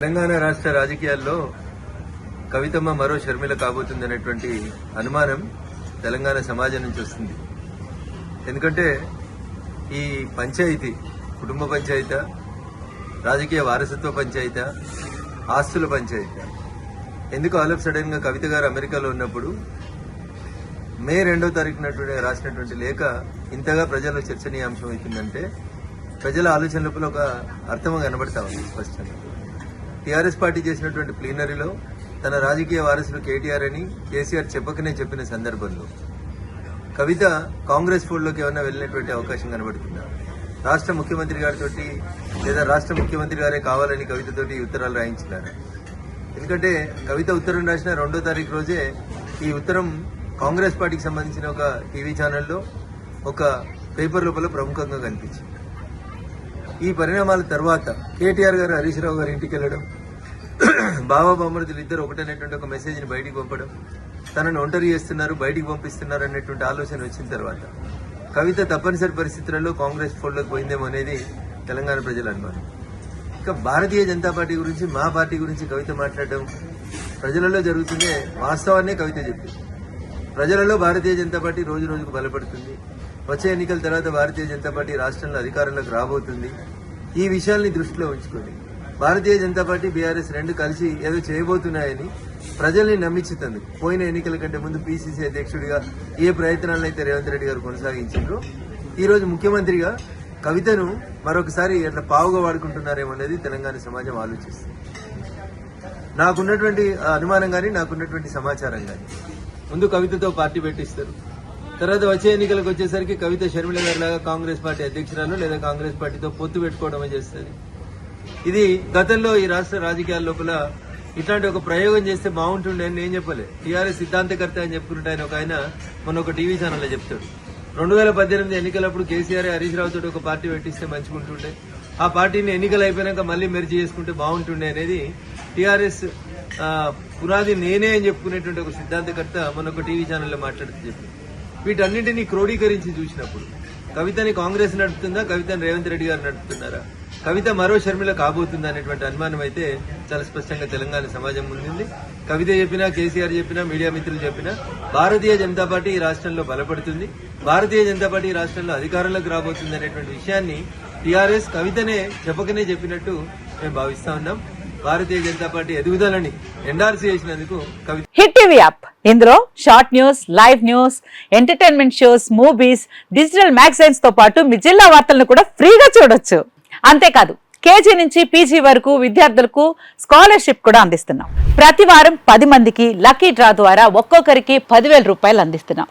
తెలంగాణ రాష్ట్ర రాజకీయాల్లో కవితమ్మ మరో షర్మిల కాబోతుందనేటువంటి అనుమానం తెలంగాణ సమాజం నుంచి వస్తుంది. ఎందుకంటే ఈ పంచాయతీ కుటుంబ పంచాయతీ, రాజకీయ వారసత్వ పంచాయతీ, ఆస్తుల పంచాయతీ ఎందుకు ఆల్ ఆఫ్ సడన్ గా కవిత గారు అమెరికాలో ఉన్నప్పుడు మే 2వ తారీఖున రాసినటువంటి లేఖ ఇంతగా ప్రజల్లో చర్చనీయాంశం అవుతుందంటే ప్రజల ఆలోచన లోపల ఒక అర్థం కనబడతా ఉంది స్పష్టంగా. టీఆర్ఎస్ పార్టీ చేసినటువంటి ప్లీనరీలో తన రాజకీయ వారసులు కేటీఆర్ అని కేసీఆర్ చెప్పకనే చెప్పిన సందర్భంలో కవిత కాంగ్రెస్ ఫోల్డ్లోకి ఏమన్నా వెళ్ళినటువంటి అవకాశం కనబడుతుందా? రాష్ట్ర ముఖ్యమంత్రి గారితో లేదా రాష్ట్ర ముఖ్యమంత్రి గారే కావాలని కవితతోటి ఉత్తరాలు రాయించినారు. ఎందుకంటే కవిత ఉత్తరం రాసిన 2వ తారీఖు రోజే ఈ ఉత్తరం కాంగ్రెస్ పార్టీకి సంబంధించిన ఒక టీవీ ఛానల్లో ఒక పేపర్ లోపల ప్రముఖంగా కనిపించింది. ఈ పరిణామాల తర్వాత కేటీఆర్ గారు హరీష్ రావు గారి ఇంటికి వెళ్లడం, బాబా బామ్మరుదులు ఇద్దరు ఒకటనేటువంటి ఒక మెసేజ్ ని బయటికి పంపడం, తనను ఒంటరి చేస్తున్నారు, బయటికి పంపిస్తున్నారు అనేటువంటి ఆలోచన వచ్చిన తర్వాత కవిత తప్పనిసరి పరిస్థితులలో కాంగ్రెస్ ఫోల్డ్లోకి పోయిందేమో అనేది తెలంగాణ ప్రజల అనుమానం. ఇక భారతీయ జనతా పార్టీ గురించి, మా పార్టీ గురించి కవిత మాట్లాడడం ప్రజలలో జరుగుతుందే వాస్తవాన్నే కవిత చెప్పింది. ప్రజలలో భారతీయ జనతా పార్టీ రోజు రోజుకు బలపడుతుంది. వచ్చే ఎన్నికల తర్వాత భారతీయ జనతా పార్టీ రాష్ట్రంలో అధికారంలోకి రాబోతుంది. ఈ విషయాల్ని దృష్టిలో ఉంచుకొని భారతీయ జనతా పార్టీ, బీఆర్ఎస్ రెండు కలిసి ఏదో చేయబోతున్నాయని ప్రజల్ని నమ్మించుతుంది. పోయిన ఎన్నికల కంటే ముందు పీసీసీ అధ్యక్షుడిగా ఏ ప్రయత్నాలను అయితే రేవంత్ రెడ్డి గారు కొనసాగించారో ఈ రోజు ముఖ్యమంత్రిగా కవితను మరొకసారి ఎట్లా పావుగా వాడుకుంటున్నారేమో అనేది తెలంగాణ సమాజం ఆలోచిస్తుంది. నాకున్నటువంటి అనుమానం కానీ, నాకున్నటువంటి సమాచారం కానీ, ముందు కవితతో పార్టీ పెట్టిస్తారు, తర్వాత వచ్చే ఎన్నికలకు వచ్చేసరికి కవిత షర్మిల గారి లాగా కాంగ్రెస్ పార్టీ అధ్యక్షురాలు లేదా కాంగ్రెస్ పార్టీతో పొత్తు పెట్టుకోవడమే చేస్తుంది. ఇది గతంలో ఈ రాష్ట్ర రాజకీయాల లోపల ఇట్లాంటి ఒక ప్రయోగం చేస్తే బాగుంటుండే అని నేను చెప్పలే. టీఆర్ఎస్ సిద్ధాంతకర్త అని చెప్పుకుంటే ఆయన మొన్న ఒక టీవీ ఛానల్లో చెప్తాడు, 2018 ఎన్నికలప్పుడు కేసీఆర్ హరీష్ రావు తోటి ఒక పార్టీ పెట్టిస్తే మంచిగుంటుండే, ఆ పార్టీని ఎన్నికలు అయిపోయినాక మళ్లీ మెర్జీ చేసుకుంటే బాగుంటుండే అనేది టీఆర్ఎస్ పునాది నేనే అని చెప్పుకునేటువంటి ఒక సిద్ధాంతకర్త మొన్న ఒక టీవీ ఛానల్లో మాట్లాడుతూ చెప్పింది. వీటన్నింటినీ క్రోడీకరించి చూసినప్పుడు కవితని కాంగ్రెస్ నడుపుతుందా, కవితని రేవంత్ రెడ్డి గారు నడుపుతున్నారా, కవిత మరో షర్మిల కాబోతుందా అనేటువంటి అనుమానం అయితే చాలా స్పష్టంగా తెలంగాణ సమాజం ముందుంది. కవిత చెప్పినా, కేసీఆర్ చెప్పినా, మీడియా మిత్రులు చెప్పినా భారతీయ జనతా పార్టీ ఈ రాష్ట్రంలో బలపడుతుంది, భారతీయ జనతా పార్టీ ఈ రాష్ట్రంలో అధికారంలోకి రాబోతుంది అనేటువంటి విషయాన్ని టీఆర్ఎస్ కవితనే చెప్పకనే చెప్పినట్టు మేము భావిస్తా ఉన్నాం. భారతీయ జనతా పార్టీ ఎదుగుదలని ఎండార్స్ చేసినందుకు కవిత. హిట్ టీవీ యాప్, ఇందులో short news, live news, entertainment shows, movies, digital magazines తో పాటు మీ జిల్లా వార్తలను కూడా ఫ్రీగా చూడొచ్చు. అంతేకాదు కేజీ నుంచి పీజీ వరకు విద్యార్థులకు స్కాలర్షిప్ కూడా అందిస్తున్నాం. ప్రతి వారం 10 మందికి లక్కీ డ్రా ద్వారా ఒక్కొక్కరికి 10,000 రూపాయలు అందిస్తున్నాం.